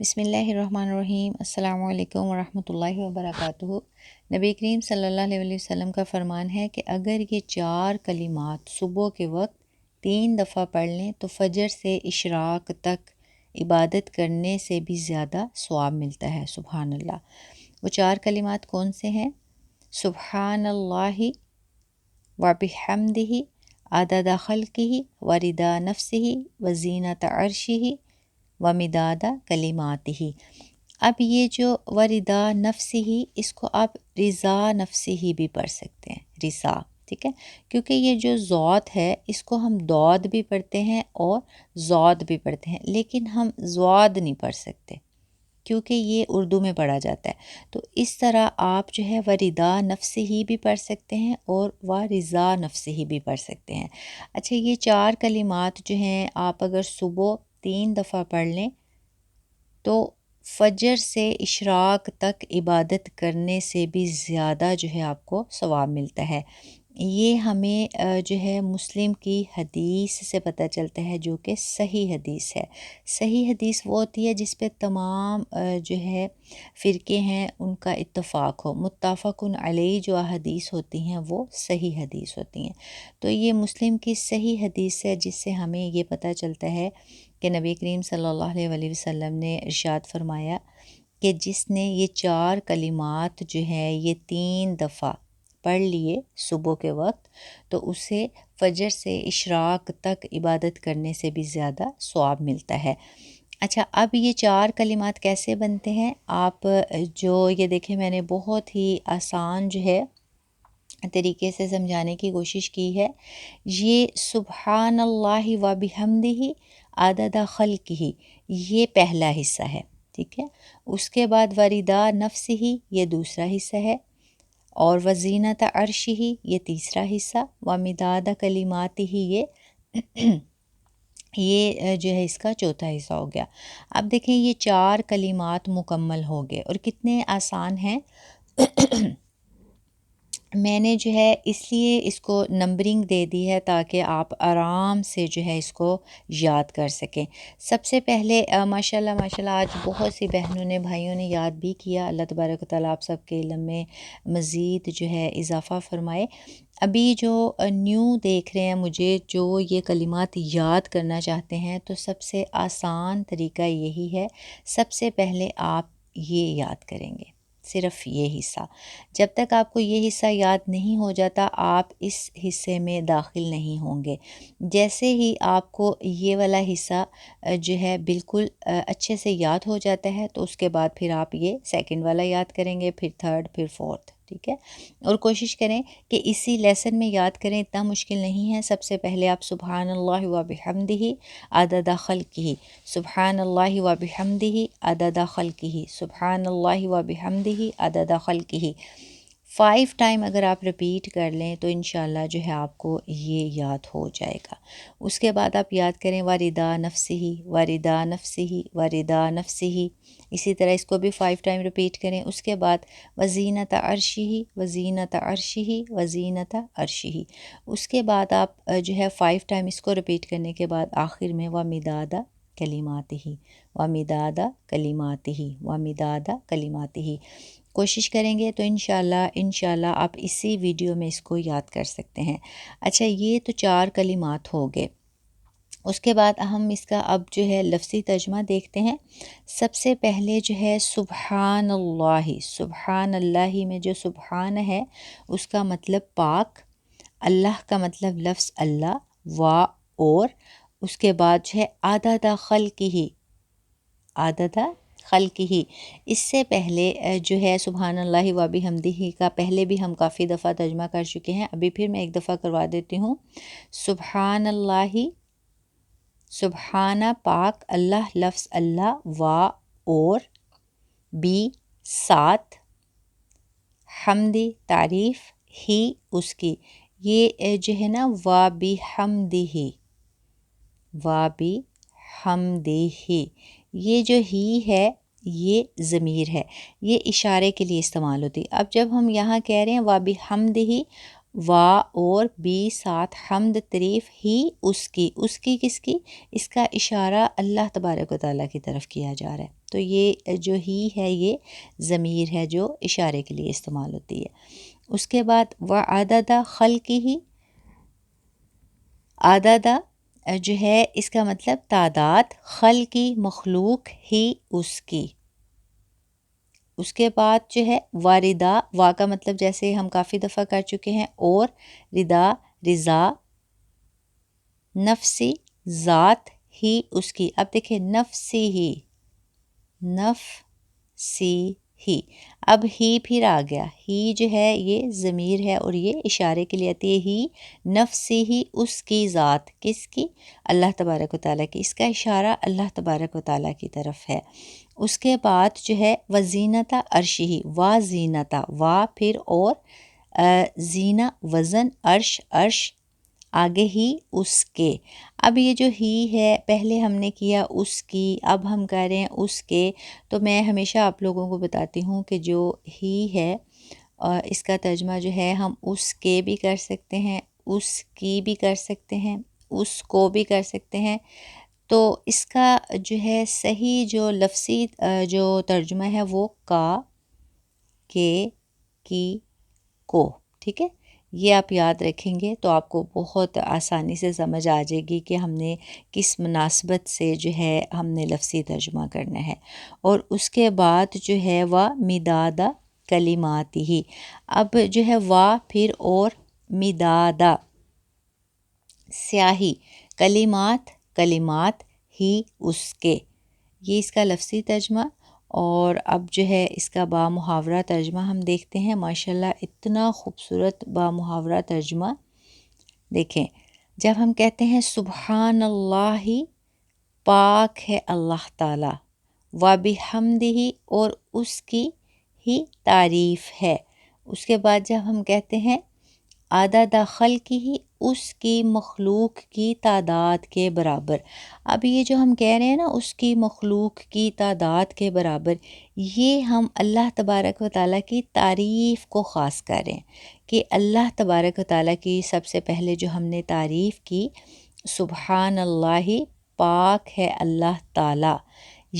بسم اللہ الرحمن الرحیم۔ السلام علیکم ورحمۃ اللہ وبرکاتہ۔ نبی کریم صلی اللہ علیہ وسلم کا فرمان ہے کہ اگر یہ 4 کلمات صبح کے وقت 3 دفعہ پڑھ لیں تو فجر سے اشراق تک عبادت کرنے سے بھی زیادہ ثواب ملتا ہے۔ سبحان اللہ۔ وہ 4 کلمات کون سے ہیں؟ سبحان اللہ وبحمدہ عدد خلقہ ورضا نفسہ وزینۃ عرشہ ومداد کلماتہ۔ اب یہ جو ورضا نفسہ، اس کو آپ رضا نفسہ بھی پڑھ سکتے ہیں، رضا، ٹھیک ہے، کیونکہ یہ جو ضاد ہے اس کو ہم ضاد بھی پڑھتے ہیں اور ضاد بھی پڑھتے ہیں، لیکن ہم ضاد نہیں پڑھ سکتے کیونکہ یہ اردو میں پڑھا جاتا ہے۔ تو اس طرح آپ جو ہے ورضا نفسہ بھی پڑھ سکتے ہیں اور ورضا نفسہ بھی پڑھ سکتے ہیں۔ اچھا، یہ 4 کلمات جو ہیں آپ اگر صبح 3 دفعہ پڑھ لیں تو فجر سے اشراق تک عبادت کرنے سے بھی زیادہ جو ہے آپ کو ثواب ملتا ہے۔ یہ ہمیں جو ہے مسلم کی حدیث سے پتہ چلتا ہے، جو کہ صحیح حدیث ہے۔ صحیح حدیث وہ ہوتی ہے جس پہ تمام جو ہے فرقے ہیں ان کا اتفاق ہو، متفق علیہ جو حدیث ہوتی ہیں وہ صحیح حدیث ہوتی ہیں۔ تو یہ مسلم کی صحیح حدیث ہے جس سے ہمیں یہ پتہ چلتا ہے کہ نبی کریم صلی اللہ علیہ وسلم نے ارشاد فرمایا کہ جس نے یہ 4 کلمات جو ہے یہ 3 دفعہ پڑھ لیے صبح کے وقت تو اسے فجر سے اشراق تک عبادت کرنے سے بھی زیادہ ثواب ملتا ہے۔ اچھا، اب یہ 4 کلمات کیسے بنتے ہیں؟ آپ جو یہ دیکھیں، میں نے بہت ہی آسان جو ہے طریقے سے سمجھانے کی کوشش کی ہے۔ یہ سبحان اللہ وبحمدہ عدد خلقہ، یہ پہلا حصہ ہے، ٹھیک ہے۔ اس کے بعد ورضا نفسہ، یہ دوسرا حصہ ہے، اور وزینۃ عرشہ، یہ تیسرا حصہ، ومداد کلماتہ، یہ جو ہے اس کا چوتھا حصہ ہو گیا۔ اب دیکھیں یہ 4 کلمات مکمل ہو گئے اور کتنے آسان ہیں۔ میں نے جو ہے اس لیے اس کو نمبرنگ دے دی ہے تاکہ آپ آرام سے جو ہے اس کو یاد کر سکیں۔ سب سے پہلے ماشاءاللہ آج بہت سی بہنوں نے، بھائیوں نے یاد بھی کیا۔ اللہ تبارک و تعالیٰ آپ سب کے علم میں مزید جو ہے اضافہ فرمائے۔ ابھی جو نیو دیکھ رہے ہیں مجھے، جو یہ کلمات یاد کرنا چاہتے ہیں، تو سب سے آسان طریقہ یہی ہے، سب سے پہلے آپ یہ یاد کریں گے، صرف یہ حصہ۔ جب تک آپ کو یہ حصہ یاد نہیں ہو جاتا آپ اس حصے میں داخل نہیں ہوں گے۔ جیسے ہی آپ کو یہ والا حصہ جو ہے بالکل اچھے سے یاد ہو جاتا ہے تو اس کے بعد پھر آپ یہ سیکنڈ والا یاد کریں گے، پھر تھرڈ، پھر فورتھ، ٹھیک ہے۔ اور کوشش کریں کہ اسی لیسن میں یاد کریں، اتنا مشکل نہیں ہے۔ سب سے پہلے آپ سبحان اللہ وبحمدہ عدد خلقہ، سبحان اللہ وبحمدہ عدد خلقہ، سبحان اللہ وبحمدہ عدد خلقہ 5 ٹائم اگر آپ رپیٹ کر لیں تو انشاءاللہ جو ہے آپ کو یہ یاد ہو جائے گا۔ اس کے بعد آپ یاد کریں ورضا نفسہ، ورضا نفسہ، ورضا نفسہ، اسی طرح اس کو بھی 5 ٹائم رپیٹ کریں۔ اس کے بعد وزینۃ عرشہ، وزینۃ عرشہ، وزینۃ عرشہ۔ اس کے بعد آپ جو ہے 5 ٹائم اس کو رپیٹ کرنے کے بعد آخر میں ومداد کلماتہ، ومداد کلماتہ، ومداد کلماتہ۔ کوشش کریں گے تو انشاءاللہ آپ اسی ویڈیو میں اس کو یاد کر سکتے ہیں۔ اچھا، یہ تو 4 کلمات ہو گئے۔ اس کے بعد ہم اس کا اب جو ہے لفظی ترجمہ دیکھتے ہیں۔ سب سے پہلے جو ہے سبحان اللہ، سبحان اللہ میں جو سبحان ہے اس کا مطلب پاک، اللہ کا مطلب لفظ اللہ، اور اس کے بعد جو ہے عدد خلقہ، عدد خلقہ۔ اس سے پہلے جو ہے سبحان اللہ وبحمدہ کا پہلے بھی ہم کافی دفعہ ترجمہ کر چکے ہیں، ابھی پھر میں ایک دفعہ کروا دیتی ہوں۔ سبحان اللہ، سبحانہ پاک، اللہ لفظ اللہ، اور بھی ساتھ، حمد تعریف، ہی اس کی، یہ جو ہے نا وبحمدہ، وبحمدہ، یہ جو ہی ہے یہ ضمیر ہے، یہ اشارے کے لیے استعمال ہوتی ہے۔ اب جب ہم یہاں کہہ رہے ہیں وبحمدہ، اور بھی ساتھ حمد تعریف، ہی اس کی کس کی؟ اس کا اشارہ اللہ تبارک و تعالیٰ کی طرف کیا جا رہا ہے۔ تو یہ جو ہی ہے یہ ضمیر ہے جو اشارے کے لیے استعمال ہوتی ہے۔ اس کے بعد وعدد خلقہ، عدد جو ہے اس کا مطلب تعداد، خلقی مخلوق ہی اس کی۔ اس کے بعد جو ہے واردہ، وا کا مطلب جیسے ہم کافی دفعہ کر چکے ہیں، اور ردا رضا، نفسی ذات ہی اس کی۔ اب دیکھیں نفسی ہی، نفسی ہی، اب ہی پھر آ گیا، ہی جو ہے یہ ضمیر ہے اور یہ اشارے کے لیے آتی ہے، ہی نفسی ہی اس کی ذات، کس کی؟ اللہ تبارک و تعالیٰ کی۔ اس کا اشارہ اللہ تبارک و تعالیٰ کی طرف ہے۔ اس کے بعد جو ہے وزینت عرشی، وا زینتا، وا پھر اور زینہ وزن، عرش عرش، آگے ہی اس کے۔ اب یہ جو ہی ہے پہلے ہم نے کیا اس کی، اب ہم کہہ رہے ہیں اس کے، تو میں ہمیشہ آپ لوگوں کو بتاتی ہوں کہ جو ہی ہے اس کا ترجمہ جو ہے ہم اس کے بھی کر سکتے ہیں، اس کی بھی کر سکتے ہیں، اس کو بھی کر سکتے ہیں۔ تو اس کا جو ہے صحیح جو لفظی جو ترجمہ ہے وہ کا، کے، کی، کو، ٹھیک ہے؟ یہ آپ یاد رکھیں گے تو آپ کو بہت آسانی سے سمجھ آ جائے گی کہ ہم نے کس مناسبت سے جو ہے ہم نے لفظی ترجمہ کرنا ہے۔ اور اس کے بعد جو ہے وہ مدادہ کلمات ہی، اب جو ہے وا پھر اور مدادہ سیاہی، کلمات کلمات ہی اس کے، یہ اس کا لفظی ترجمہ۔ اور اب جو ہے اس کا با محاورہ ترجمہ ہم دیکھتے ہیں، ماشاءاللہ اتنا خوبصورت با محاورہ ترجمہ۔ دیکھیں جب ہم کہتے ہیں سبحان اللہ، پاک ہے اللہ تعالیٰ، و بحمدہ، اور اس کی ہی تعریف ہے۔ اس کے بعد جب ہم کہتے ہیں عدد خلقہ، اس کی مخلوق کی تعداد کے برابر، اب یہ جو ہم کہہ رہے ہیں نا اس کی مخلوق کی تعداد کے برابر، یہ ہم اللہ تبارک و تعالیٰ کی تعریف کو خاص کر رہے ہیں کہ اللہ تبارک و تعالیٰ کی سب سے پہلے جو ہم نے تعریف کی، سبحان اللہ، پاک ہے اللہ تعالیٰ،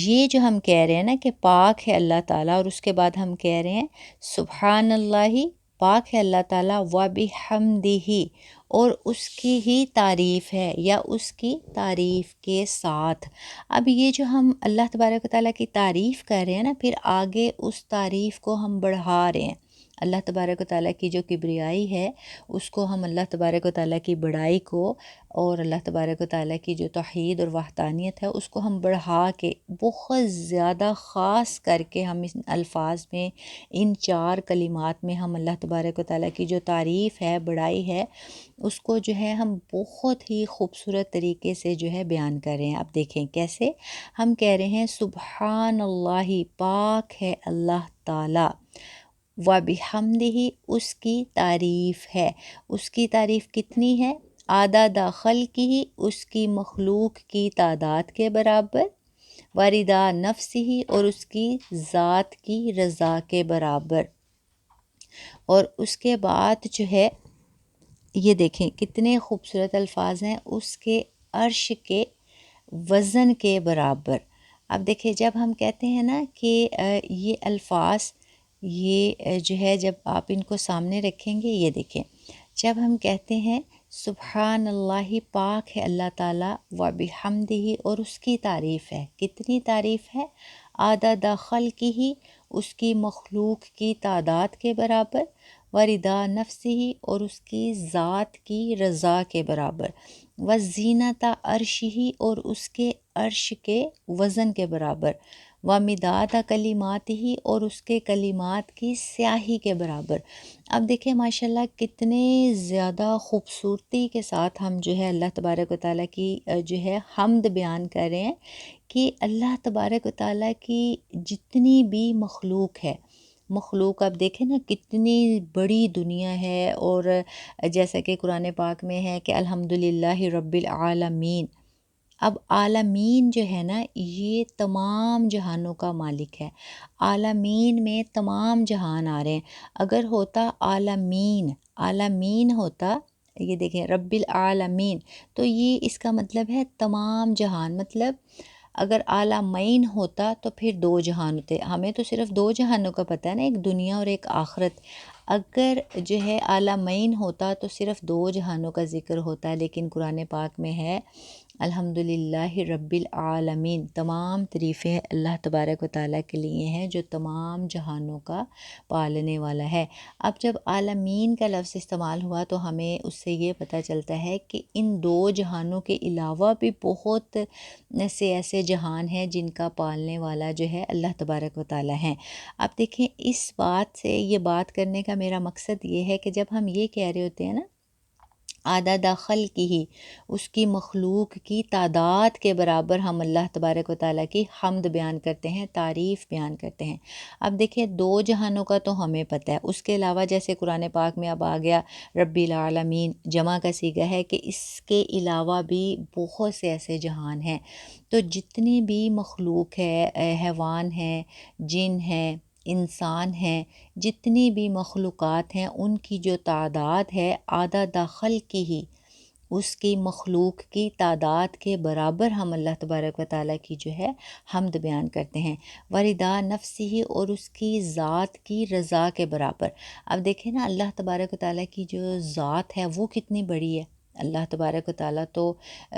یہ جو ہم کہہ رہے ہیں نا کہ پاک ہے اللہ تعالیٰ، اور اس کے بعد ہم کہہ رہے ہیں سبحان اللہ، پاک ہے اللہ تعالیٰ، و بحمدہ، اور اس کی ہی تعریف ہے یا اس کی تعریف کے ساتھ۔ اب یہ جو ہم اللہ تبارک و تعالیٰ کی تعریف کر رہے ہیں نا، پھر آگے اس تعریف کو ہم بڑھا رہے ہیں، اللہ تبارک و تعالیٰ کی جو کبریائی ہے اس کو ہم اللہ تبارک و تعالیٰ کی بڑائی کو، اور اللہ تبارک و تعالیٰ کی جو توحید اور وحدانیت ہے اس کو ہم بڑھا کے بہت زیادہ خاص کر کے ہم اس الفاظ میں، ان چار کلمات میں ہم اللہ تبارک و تعالیٰ کی جو تعریف ہے، بڑائی ہے، اس کو جو ہے ہم بہت ہی خوبصورت طریقے سے جو ہے بیان کر رہے ہیں۔ اب دیکھیں کیسے ہم کہہ رہے ہیں سبحان اللہ، پاک ہے اللہ تعالیٰ، و بحمدہ، اس کی تعریف ہے، اس کی تعریف کتنی ہے؟ عدد خلقہ، اس کی مخلوق کی تعداد کے برابر، و رضا نفسہ، اور اس کی ذات کی رضا کے برابر۔ اور اس کے بعد جو ہے یہ دیکھیں کتنے خوبصورت الفاظ ہیں، اس کے عرش کے وزن کے برابر۔ اب دیکھیں جب ہم کہتے ہیں نا کہ یہ الفاظ، یہ جو ہے جب آپ ان کو سامنے رکھیں گے، یہ دیکھیں جب ہم کہتے ہیں سبحان اللہ، پاک ہے اللہ تعالیٰ، و بحمدہ، اور اس کی تعریف ہے، کتنی تعریف ہے؟ عدد خلقہ، اس کی مخلوق کی تعداد کے برابر، و رضا نفسہ، اور اس کی ذات کی رضا کے برابر، و زینت عرشہ، اور اس کے عرش کے وزن کے برابر، و مداد کلماتہ، اور اس کے کلمات کی سیاہی کے برابر۔ اب دیکھیں ماشاءاللہ کتنے زیادہ خوبصورتی کے ساتھ ہم جو ہے اللہ تبارک و تعالیٰ کی جو ہے حمد بیان کر رہے ہیں کہ اللہ تبارک و تعالیٰ کی جتنی بھی مخلوق ہے، مخلوق اب دیکھیں نا کتنی بڑی دنیا ہے، اور جیسا کہ قرآن پاک میں ہے کہ الحمدللہ رب العالمین۔ اب عالمین جو ہے نا یہ تمام جہانوں کا مالک ہے، عالمین میں تمام جہان آ رہے ہیں۔ اگر ہوتا عالمین، عالمین ہوتا، یہ دیکھیں رب العالمین، تو یہ اس کا مطلب ہے تمام جہان، مطلب اگر عالمین ہوتا تو پھر دو جہان ہوتے، ہمیں تو صرف دو جہانوں کا پتہ ہے نا، ایک دنیا اور ایک آخرت۔ اگر جو ہے عالمین ہوتا تو صرف دو جہانوں کا ذکر ہوتا، لیکن قرآن پاک میں ہے الحمدللہ رب العالمین، تمام تعریفیں اللہ تبارک و تعالیٰ کے لیے ہیں جو تمام جہانوں کا پالنے والا ہے۔ اب جب عالمین کا لفظ استعمال ہوا تو ہمیں اس سے یہ پتہ چلتا ہے کہ ان دو جہانوں کے علاوہ بھی بہت سے ایسے جہان ہیں جن کا پالنے والا جو ہے اللہ تبارک و تعالیٰ ہیں۔ اب دیکھیں اس بات سے یہ بات کرنے کا میرا مقصد یہ ہے کہ جب ہم یہ کہہ رہے ہوتے ہیں نا عدد خلقہ ہی، اس کی مخلوق کی تعداد کے برابر ہم اللہ تبارک و تعالیٰ کی حمد بیان کرتے ہیں، تعریف بیان کرتے ہیں۔ اب دیکھیں دو جہانوں کا تو ہمیں پتہ ہے، اس کے علاوہ جیسے قرآن پاک میں اب آ گیا رب العالمین، جمع کا صیغہ ہے کہ اس کے علاوہ بھی بہت سے ایسے جہان ہیں۔ تو جتنی بھی مخلوق ہے، حیوان ہیں، جن ہیں، انسان ہیں، جتنی بھی مخلوقات ہیں، ان کی جو تعداد ہے عدد خلقہ ہی، اس کی مخلوق کی تعداد کے برابر ہم اللہ تبارک و تعالیٰ کی جو ہے حمد بیان کرتے ہیں، وردا نفسہ، اور اس کی ذات کی رضا کے برابر۔ اب دیکھیں نا اللہ تبارک و تعالیٰ کی جو ذات ہے وہ کتنی بڑی ہے۔ اللہ تبارک و تعالیٰ تو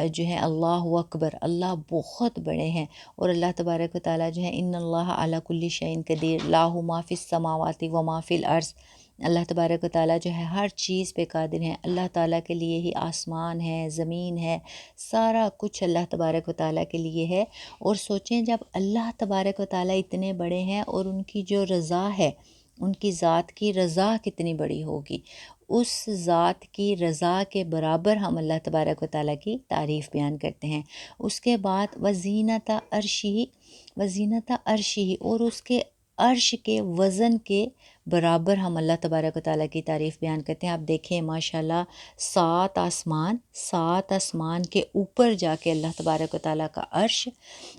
جو ہے اللہ اکبر، اللہ بہت بڑے ہیں، اور اللہ تبارک و تعالیٰ جو ہے ان اللہ علی کل شیء قدیر، لاہ ما فی السماوات و ما فی الارض، اللہ تبارک و تعالیٰ جو ہے ہر چیز پہ قادر ہیں۔ اللہ تعالیٰ کے لیے ہی آسمان ہے، زمین ہے، سارا کچھ اللہ تبارک و تعالیٰ کے لیے ہے۔ اور سوچیں جب اللہ تبارک و تعالیٰ اتنے بڑے ہیں اور ان کی جو رضا ہے، ان کی ذات کی رضا کتنی بڑی ہوگی، اس ذات کی رضا کے برابر ہم اللہ تبارک و تعالیٰ کی تعریف بیان کرتے ہیں۔ اس کے بعد وزینت عرشہ، وزینت عرشہ، اور اس کے عرش کے وزن کے برابر ہم اللہ تبارک و تعالیٰ کی تعریف بیان کرتے ہیں۔ آپ دیکھیں ماشاءاللہ سات آسمان، سات آسمان کے اوپر جا کے اللہ تبارک و تعالیٰ کا عرش،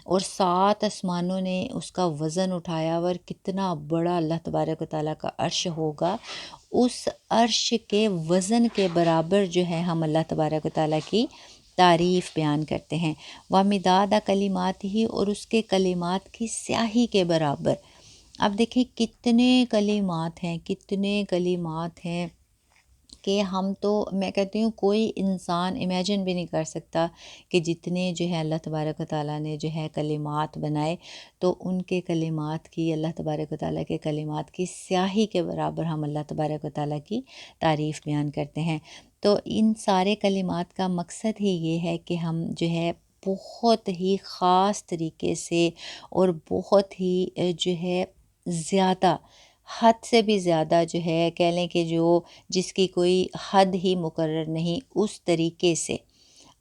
اور سات آسمانوں نے اس کا وزن اٹھایا، اور کتنا بڑا اللہ تبارک و تعالیٰ کا عرش ہوگا، اس عرش کے وزن کے برابر جو ہے ہم اللہ تبارک و تعالیٰ کی تعریف بیان کرتے ہیں۔ وَمِدَادَ کلماتہ، اور اس کے کلمات کی سیاہی کے برابر۔ اب دیکھیں کتنے کلمات ہیں، کتنے کلمات ہیں کہ ہم تو، میں کہتی ہوں کوئی انسان امیجن بھی نہیں کر سکتا کہ جتنے جو ہے اللہ تبارک و تعالیٰ نے جو ہے کلمات بنائے، تو ان کے کلمات کی، اللہ تبارک و تعالیٰ کے کلمات کی سیاہی کے برابر ہم اللہ تبارک و تعالیٰ کی تعریف بیان کرتے ہیں۔ تو ان سارے کلمات کا مقصد ہی یہ ہے کہ ہم جو ہے بہت ہی خاص طریقے سے اور بہت ہی جو ہے زیادہ، حد سے بھی زیادہ جو ہے کہہ لیں کہ جو جس کی کوئی حد ہی مقرر نہیں، اس طریقے سے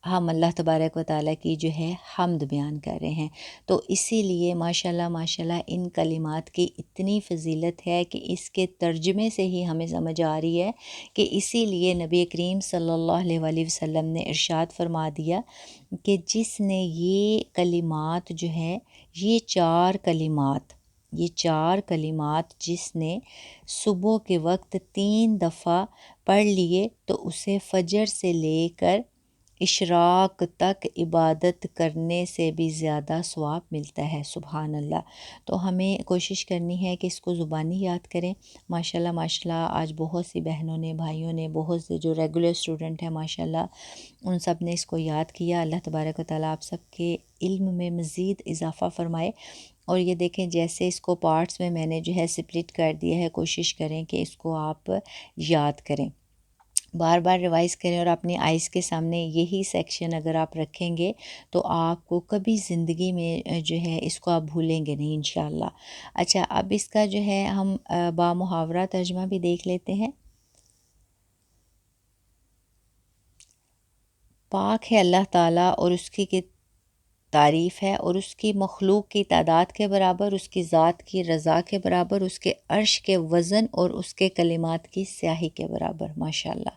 ہم اللہ تبارک و تعالیٰ کی جو ہے حمد بیان کر رہے ہیں۔ تو اسی لیے ماشاءاللہ ماشاءاللہ ان کلمات کی اتنی فضیلت ہے کہ اس کے ترجمے سے ہی ہمیں سمجھ آ رہی ہے کہ اسی لیے نبی کریم صلی اللہ علیہ وآلہ وسلم نے ارشاد فرما دیا کہ جس نے یہ کلمات جو ہیں، یہ چار کلمات، یہ چار کلمات جس نے صبح کے وقت 3 دفعہ پڑھ لیے تو اسے فجر سے لے کر اشراق تک عبادت کرنے سے بھی زیادہ ثواب ملتا ہے۔ سبحان اللہ۔ تو ہمیں کوشش کرنی ہے کہ اس کو زبانی یاد کریں۔ ماشاءاللہ ماشاءاللہ آج بہت سی بہنوں نے، بھائیوں نے، بہت سے جو ریگولر اسٹوڈنٹ ہیں ماشاءاللہ ان سب نے اس کو یاد کیا۔ اللہ تبارک و تعالیٰ آپ سب کے علم میں مزید اضافہ فرمائے۔ اور یہ دیکھیں جیسے اس کو پارٹس میں نے جو ہے سپلٹ کر دیا ہے، کوشش کریں کہ اس کو آپ یاد کریں، بار بار ریوائز کریں، اور اپنی آئیز کے سامنے یہی سیکشن اگر آپ رکھیں گے تو آپ کو کبھی زندگی میں جو ہے اس کو آپ بھولیں گے نہیں انشاءاللہ۔ اچھا اب اس کا جو ہے ہم بامحاورہ ترجمہ بھی دیکھ لیتے ہیں۔ پاک ہے اللہ تعالیٰ اور اس کی تعریف ہے، اور اس کی مخلوق کی تعداد کے برابر، اس کی ذات کی رضا کے برابر، اس کے عرش کے وزن اور اس کے کلمات کی سیاہی کے برابر۔ ماشاءاللہ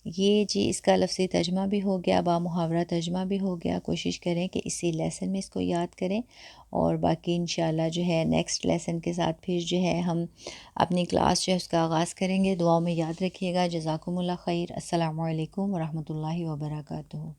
یہ جی اس کا لفظی ترجمہ بھی ہو گیا، بامحاورہ ترجمہ بھی ہو گیا۔ کوشش کریں کہ اسی لیسن میں اس کو یاد کریں، اور باقی انشاءاللہ جو ہے نیکسٹ لیسن کے ساتھ پھر جو ہے ہم اپنی کلاس جو ہے اس کا آغاز کریں گے۔ دعاؤں میں یاد رکھیے گا۔ جزاکم اللہ خیر۔ السلام علیکم ورحمۃ اللہ وبرکاتہ۔